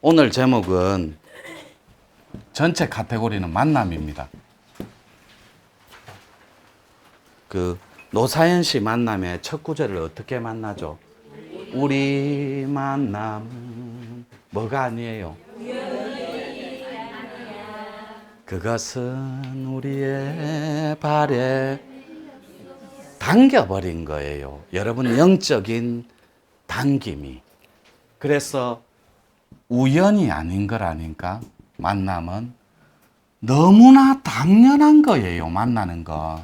오늘 제목은 전체 카테고리는 만남입니다. 노사연 씨 만남의 첫 구절을 어떻게 만나죠? 우리 만남 뭐가 아니에요? 그것은 우리의 발에 당겨버린 거예요. 여러분, 영적인 당김이. 그래서 우연이 아닌 거라니까. 만남은 너무나 당연한 거예요. 만나는 건.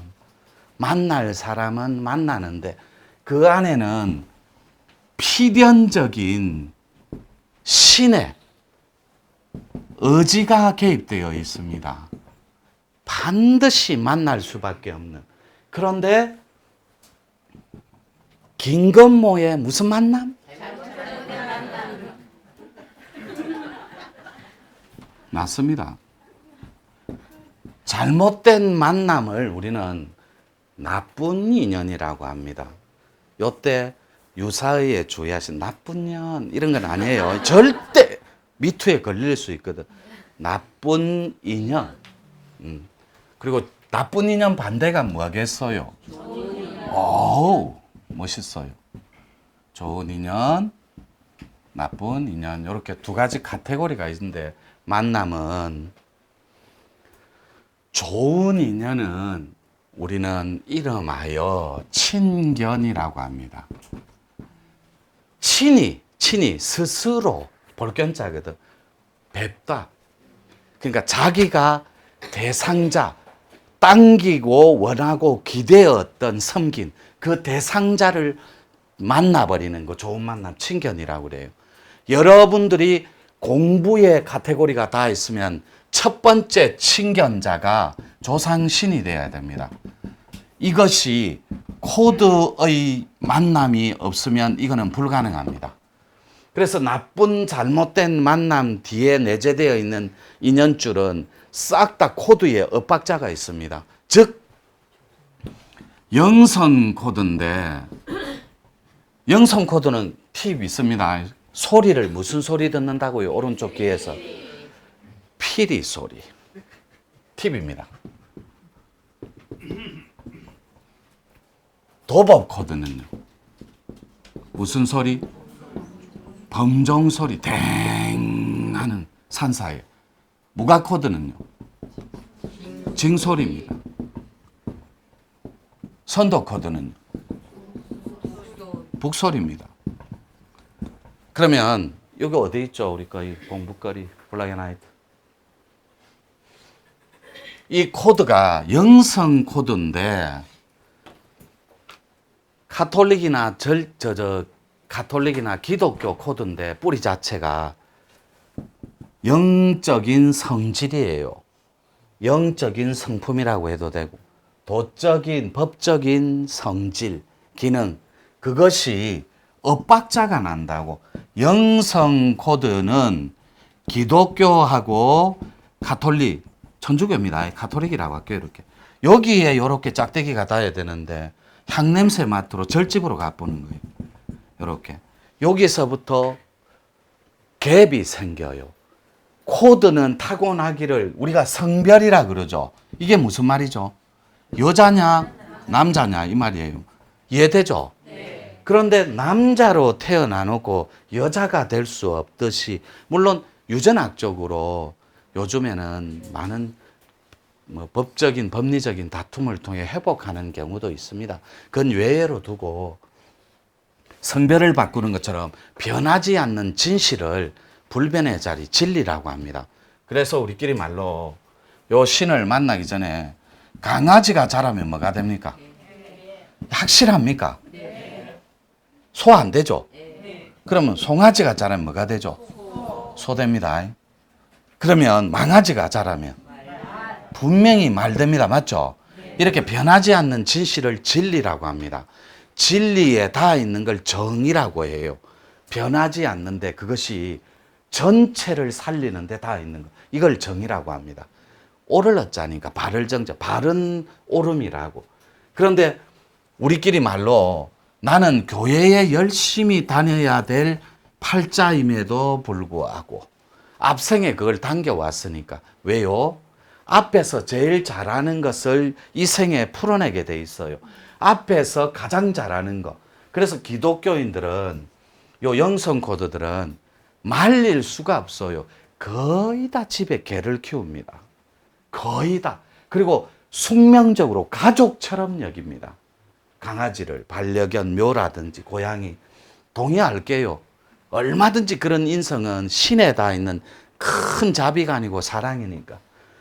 만날 사람은 만나는데 그 안에는 필연적인 신의 의지가 개입되어 있습니다. 반드시 만날 수밖에 없는. 그런데 김건모의 무슨 만남? 맞습니다. 잘못된 만남을 우리는 나쁜 인연이라고 합니다. 요때 유사의에 주의하신 나쁜 년 이런 건 아니에요. 절대 미투에 걸릴 수 있거든. 나쁜 인연. 그리고 나쁜 인연 반대가 뭐겠어요? 오, 멋있어요. 좋은 인연, 나쁜 인연 이렇게 두 가지 카테고리가 있는데 만남은 좋은 인연은 우리는 이름하여 친견이라고 합니다. 친이 스스로 볼견자거든. 뵙다. 그러니까 자기가 대상자, 당기고 원하고 기대었던 섬긴 그 대상자를 만나버리는 거 좋은 만남, 친견이라고 그래요. 여러분들이 공부의 카테고리가 다 있으면 첫 번째 친견자가 조상신이 되어야 됩니다. 이것이 코드의 만남이 없으면 이거는 불가능합니다. 그래서 나쁜 잘못된 만남 뒤에 내재되어 있는 인연줄은 싹 다 코드에 엇박자가 있습니다. 즉 영성 코드인데 영성 코드는 팁이 있습니다. 소리를 무슨 소리 듣는다고요? 오른쪽 귀에서 피리 소리. 팁입니다. 도법 코드는요. 무슨 소리? 범종 소리. 댕 하는 산사에. 무각 코드는요. 징소리입니다. 선도 코드는요. 북소리입니다. 그러면 여기 어디 있죠? 우리 거 이 공부거리 블랙앤화이트. 이 코드가 영성 코드인데 카톨릭이나 카톨릭이나 기독교 코드인데 뿌리 자체가 영적인 성질이에요. 영적인 성품이라고 해도 되고 도적인 법적인 성질, 기능 그것이 엇박자가 난다고. 영성 코드는 기독교하고 가톨릭, 천주교입니다. 가톨릭이라고 할게요. 이렇게 여기에 이렇게 짝대기가 닿아야 되는데 향냄새 맡으러 절집으로 가보는 거예요. 이렇게 여기서부터 갭이 생겨요. 코드는 타고나기를 우리가 성별이라 그러죠. 이게 무슨 말이죠? 여자냐 남자냐 이 말이에요. 이해되죠? 네. 그런데 남자로 태어나놓고 여자가 될 수 없듯이, 물론 유전학적으로 요즘에는 많은 법적인 법리적인 다툼을 통해 회복하는 경우도 있습니다. 그건 외예로 두고 성별을 바꾸는 것처럼 변하지 않는 진실을 불변의 자리, 진리라고 합니다. 그래서 우리끼리 말로 요 신을 만나기 전에 강아지가 자라면 뭐가 됩니까? 확실합니까? 소 안 되죠? 그러면 송아지가 자라면 뭐가 되죠? 소 됩니다. 그러면 망아지가 자라면 분명히 말 됩니다. 맞죠? 이렇게 변하지 않는 진실을 진리라고 합니다. 진리에 닿아 있는 걸 정이라고 해요. 변하지 않는데 그것이 전체를 살리는 데 닿아 있는 것. 이걸 정이라고 합니다. 오를 어짜니까 바를 정자, 바른 오름이라고. 그런데 우리끼리 말로 나는 교회에 열심히 다녀야 될 팔자임에도 불구하고 앞생에 그걸 당겨왔으니까. 왜요? 앞에서 제일 잘하는 것을 이 생에 풀어내게 돼 있어요. 앞에서 가장 잘하는 거. 그래서 기독교인들은, 요 영성 코드들은 말릴 수가 없어요. 거의 다 집에 개를 키웁니다. 거의 다. 그리고 숙명적으로 가족처럼 여깁니다. 강아지를, 반려견, 묘라든지 고양이. 동의할게요. 얼마든지 그런 인성은 신에 다 있는 큰 자비가 아니고 사랑이니까.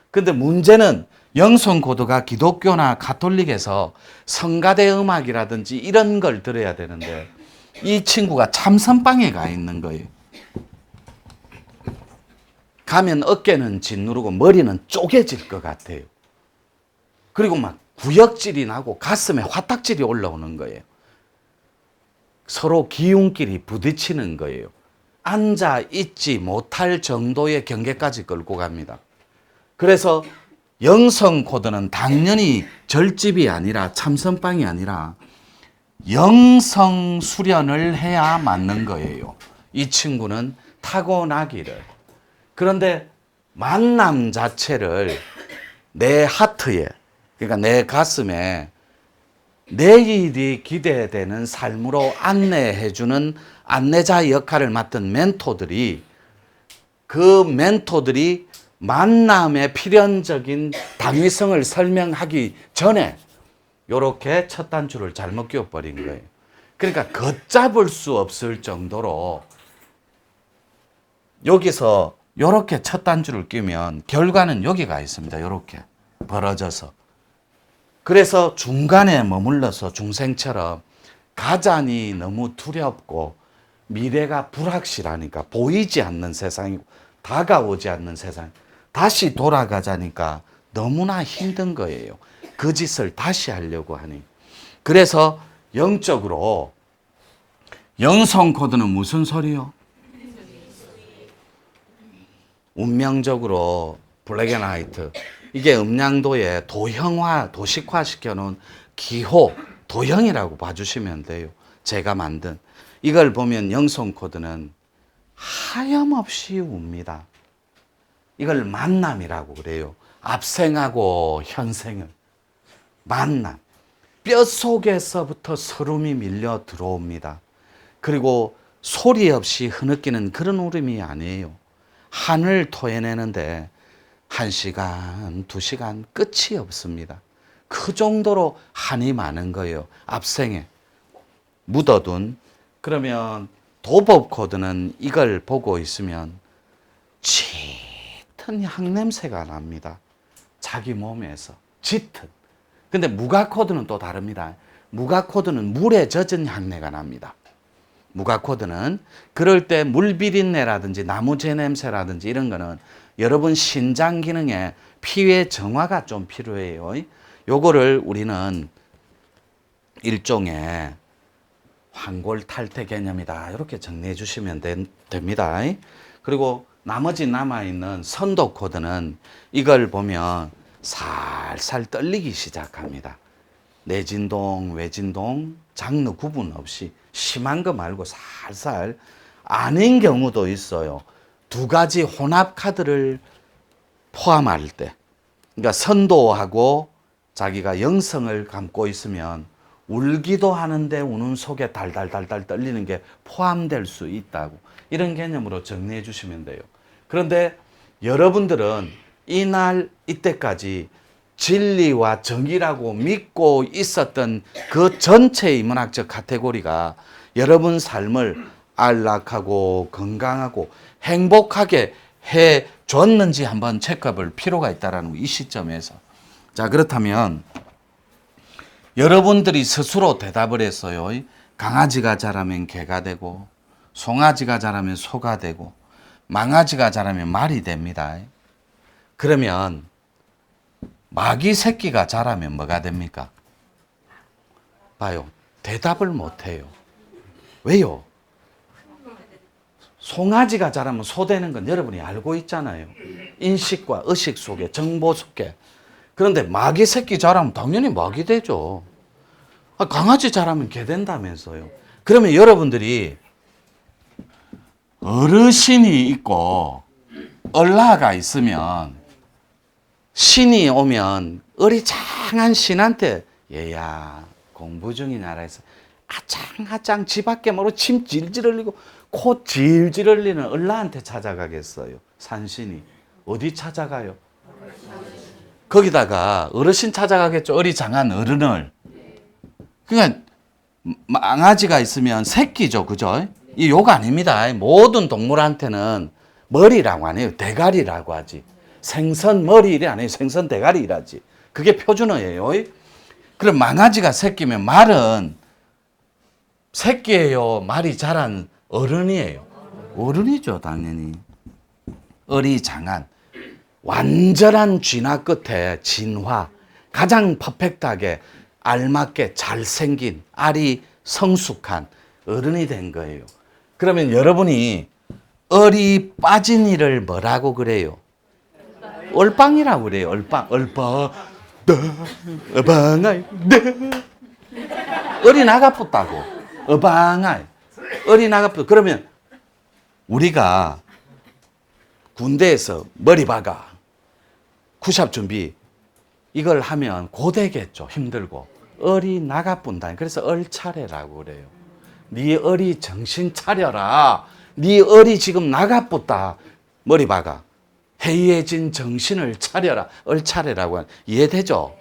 근데 문제는 영성 고도가 기독교나 가톨릭에서 성가대 음악이라든지 이런 걸 들어야 되는데 이 친구가 참선방에 가 있는 거예요. 가면 어깨는 짓누르고 머리는 쪼개질 것 같아요. 그리고 막 구역질이 나고 가슴에 화딱질이 올라오는 거예요. 서로 기운끼리 부딪히는 거예요. 앉아 있지 못할 정도의 경계까지 끌고 갑니다. 그래서 영성 코드는 당연히 절집이 아니라 참선방이 아니라 영성 수련을 해야 맞는 거예요. 이 친구는 타고나기를. 그런데 만남 자체를 내 하트에, 그러니까 내 가슴에 내일이 기대되는 삶으로 안내해주는 안내자 역할을 맡은 멘토들이, 그 멘토들이 만남의 필연적인 당위성을 설명하기 전에 이렇게 첫 단추를 잘못 끼워버린 거예요. 그러니까 걷잡을 수 없을 정도로 여기서 이렇게 첫 단추를 끼면 결과는 여기가 있습니다. 이렇게 벌어져서. 그래서 중간에 머물러서 중생처럼 가장이 너무 두렵고 미래가 불확실하니까 보이지 않는 세상이고 다가오지 않는 세상, 다시 돌아가자니까 너무나 힘든 거예요. 그 짓을 다시 하려고 하니. 그래서 영적으로 영성 코드는 무슨 소리요? 운명적으로 블랙 앤 화이트. 이게 음양도에 도형화, 도식화 시켜놓은 기호, 도형이라고 봐주시면 돼요. 제가 만든. 이걸 보면 영성 코드는 하염없이 웁니다. 이걸 만남이라고 그래요. 앞생하고 현생을. 만남. 뼛속에서부터 설움이 밀려 들어옵니다. 그리고 소리 없이 흐느끼는 그런 울음이 아니에요. 한을 토해내는데 1시간, 2시간 끝이 없습니다. 그 정도로 한이 많은 거예요. 앞생에 묻어둔. 그러면 도법 코드는 이걸 보고 있으면 짙은 향냄새가 납니다. 자기 몸에서 짙은. 근데 무가 코드는 또 다릅니다. 무가 코드는 물에 젖은 향내가 납니다. 무가 코드는 그럴 때 물비린내라든지 나무재 냄새라든지 이런 거는 여러분 신장 기능에 피의 정화가 좀 필요해요. 요거를 우리는 일종의 황골 탈퇴 개념이다. 이렇게 정리해 주시면 됩니다. 그리고 나머지 남아있는 선도 코드는 이걸 보면 살살 떨리기 시작합니다. 내진동, 외진동, 장르 구분 없이 심한 거 말고 살살 아닌 경우도 있어요. 두 가지 혼합 카드를 포함할 때. 그러니까 선도하고 자기가 영성을 감고 있으면 울기도 하는데 우는 속에 달달달달 떨리는 게 포함될 수 있다고. 이런 개념으로 정리해 주시면 돼요. 그런데 여러분들은 이날 이때까지 진리와 정의라고 믿고 있었던 그 전체의 문학적 카테고리가 여러분 삶을 안락하고 건강하고 행복하게 해 줬는지 한번 체크해볼 필요가 있다는 이 시점에서. 자, 그렇다면 여러분들이 스스로 대답을 했어요. 강아지가 자라면 개가 되고, 송아지가 자라면 소가 되고, 망아지가 자라면 말이 됩니다. 그러면 마귀 새끼가 자라면 뭐가 됩니까? 봐요. 대답을 못해요. 왜요? 송아지가 자라면 소 되는 건 여러분이 알고 있잖아요. 인식과 의식 속에, 정보 속에. 그런데 마귀 새끼 자라면 당연히 마귀 되죠. 강아지 자라면 개 된다면서요. 그러면 여러분들이 어르신이 있고 얼라가 있으면 신이 오면 어리장한 신한테 얘야 공부 중이냐라 해서 아짱아짱 집 밖에 모르고 침 질질 흘리고 코 질질 흘리는 얼라한테 찾아가겠어요. 산신이 어디 찾아가요? 거기다가 어르신 찾아가겠죠. 어리장한 어른을. 그러니까 망아지가 있으면 새끼죠. 그죠? 이 욕 아닙니다. 모든 동물한테는 머리라고 안 해요. 대가리라고 하지. 생선 머리를 안 해요. 생선 대가리라지. 그게 표준어예요. 그럼 망아지가 새끼면 말은 새끼예요. 말이 자란 어른이에요. 어른이죠. 당연히. 어리장한. 완전한 진화 끝에 진화. 가장 퍼펙트하게 알맞게 잘생긴 알이 성숙한 어른이 된 거예요. 그러면 여러분이 얼이 빠진 이를 뭐라고 그래요? 얼빵이라고 그래요. 얼빵. 얼빵. 어방아이. 얼이 나가붙다고. 어방아이. 얼이 나가붙. 그러면 우리가 군대에서 머리 박아. 굿샵 준비. 이걸 하면 고되겠죠. 힘들고. 얼이 나가뿐다. 그래서 얼차례라고 그래요. 네 얼이 정신 차려라. 네 얼이 지금 나가붙다. 머리 박아. 해이해진 정신을 차려라. 얼차례라고 하는. 이해되죠?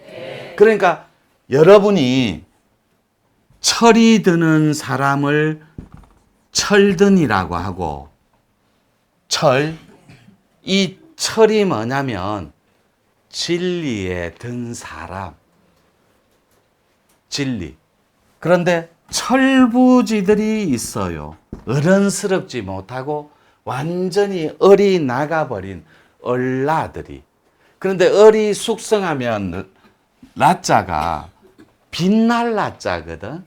그러니까 여러분이 철이 드는 사람을 철든이라고 하고 철, 이 철이 뭐냐면 진리에 든 사람. 진리. 그런데 철부지들이 있어요. 어른스럽지 못하고 완전히 얼이 나가버린 얼라들이. 그런데 얼이 숙성하면 라자가 빛날 라자거든.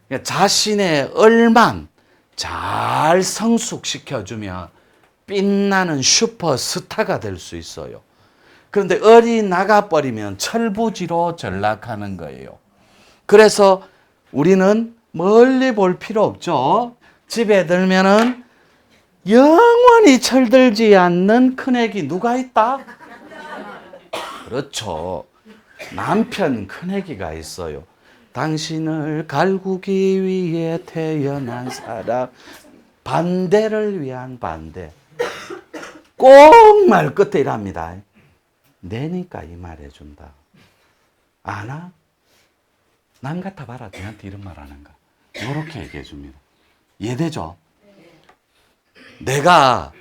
그러니까 자신의 얼만 잘 성숙시켜주면 빛나는 슈퍼스타가 될 수 있어요. 그런데 얼이 나가버리면 철부지로 전락하는 거예요. 그래서 우리는 멀리 볼 필요 없죠. 집에 들면은 영원히 철들지 않는 큰애기 누가 있다? 그렇죠. 남편 큰애기가 있어요. 당신을 갈구기 위해 태어난 사람. 반대를 위한 반대. 꼭 말 끝에 이랍니다. 내니까 이 말 해준다. 아나? 남 같아 봐라. 너한테 이런 말 하는가. 이렇게 얘기해 줍니다. 이해되죠? 내가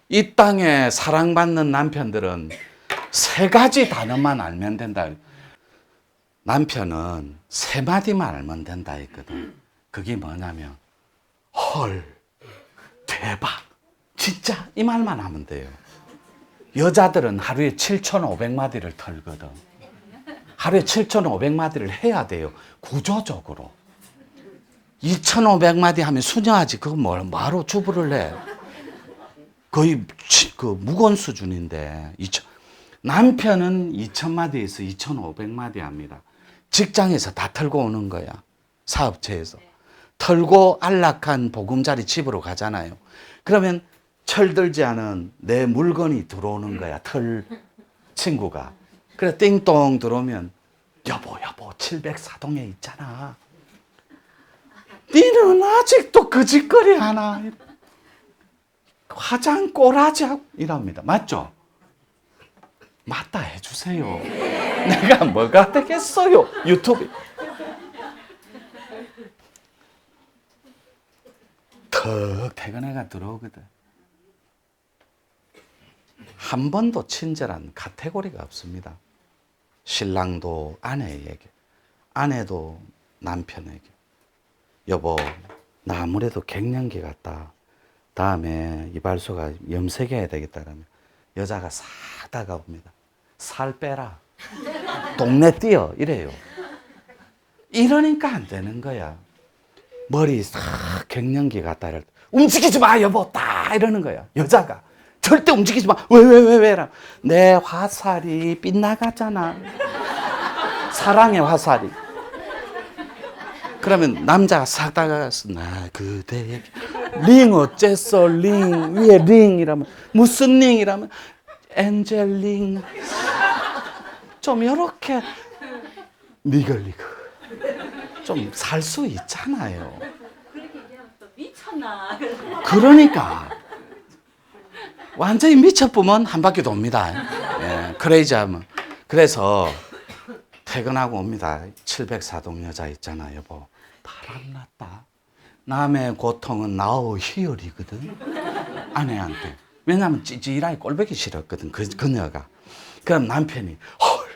이 땅에 사랑받는 남편들은 세 가지 단어만 알면 된다. 남편은 세 마디만 알면 된다 했거든. 그게 뭐냐면 헐, 대박, 진짜 이 말만 하면 돼요. 여자들은 하루에 7,500마디를 털거든. 하루에 7,500마디를 해야 돼요. 구조적으로. 2,500마디 하면 수녀하지. 그거 뭐하러 주부를 해. 거의 그 무건 수준인데. 남편은 2,000마디에서 2,500마디 합니다. 직장에서 다 털고 오는 거야. 사업체에서. 털고 안락한 보금자리 집으로 가잖아요. 그러면 철들지 않은 내 물건이 들어오는 거야. 털 친구가. 그래 띵동 들어오면 여보 704동에 있잖아. 니는 아직도 그 짓거리 하나. 화장 꼬라지 하고 이랍니다. 맞죠? 맞다 해주세요. 내가 뭐가 되겠어요. 유튜브 턱 퇴근해가 들어오거든. 한 번도 친절한 카테고리가 없습니다. 신랑도 아내에게, 아내도 남편에게. 여보, 나 아무래도 갱년기 같다. 다음에 이발소가 염색해야 되겠다라면 여자가 싹 다가옵니다. 살 빼라. 동네 뛰어. 이래요. 이러니까 안 되는 거야. 머리 싹 갱년기 같다. 이럴 때 움직이지 마 여보. 딱 이러는 거야. 여자가. 절대 움직이지 마. 왜? 내 화살이 빗나가잖아. 사랑의 화살이. 그러면 남자가 싹 다가가서 나 그대에게 링 어째서 링 위에 링이라면 무슨 링이라면 엔젤링 좀 이렇게 니글니글 좀 살 수 있잖아요. 그렇게 얘기하면 또 미쳤나. 그러니까 완전히 미쳐보면 한 바퀴 돕니다. 예, 크레이지하면. 그래서 퇴근하고 옵니다. 704동 여자 있잖아, 여보. 바람났다. 남의 고통은 나의 희열이거든. 아내한테. 왜냐하면 찌질하게 꼴보기 싫었거든, 그녀가. 그럼 남편이 헐,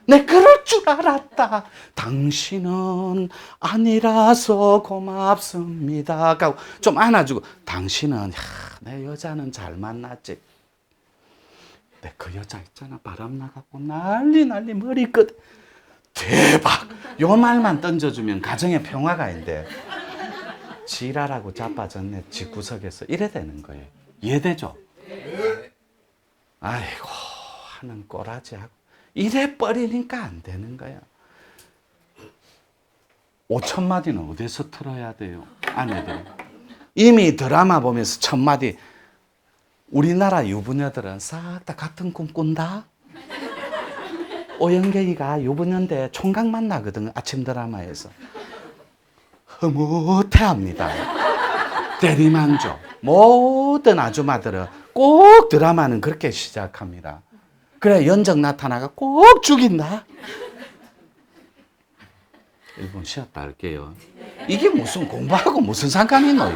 내 그럴 줄 알았다. 당신은 아니라서 고맙습니다. 하고 좀 안아주고 당신은 내 여자는 잘 만났지. 내 그 여자 있잖아 바람 나갖고 난리 머리끝 대박. 요 말만 던져주면 가정에 평화가 있는데 지랄하고 자빠졌네 집구석에서 이래 되는 거예요. 이해되죠? 아이고 하는 꼬라지하고 이래 버리니까 안 되는 거야. 5,000마디는 어디서 틀어야 돼요? 아내들 이미 드라마 보면서 1,000마디. 우리나라 유부녀들은 싹 다 같은 꿈 꾼다. 오영경이가 유부녀인데 총각 만나거든 아침 드라마에서. 흐뭇해합니다. 대리만족. 모든 아줌마들은 꼭 드라마는 그렇게 시작합니다. 그래 연정 나타나가 꼭 죽인다. 1분 쉬었다 할게요. 이게 무슨 공부하고 무슨 상관이 있노요?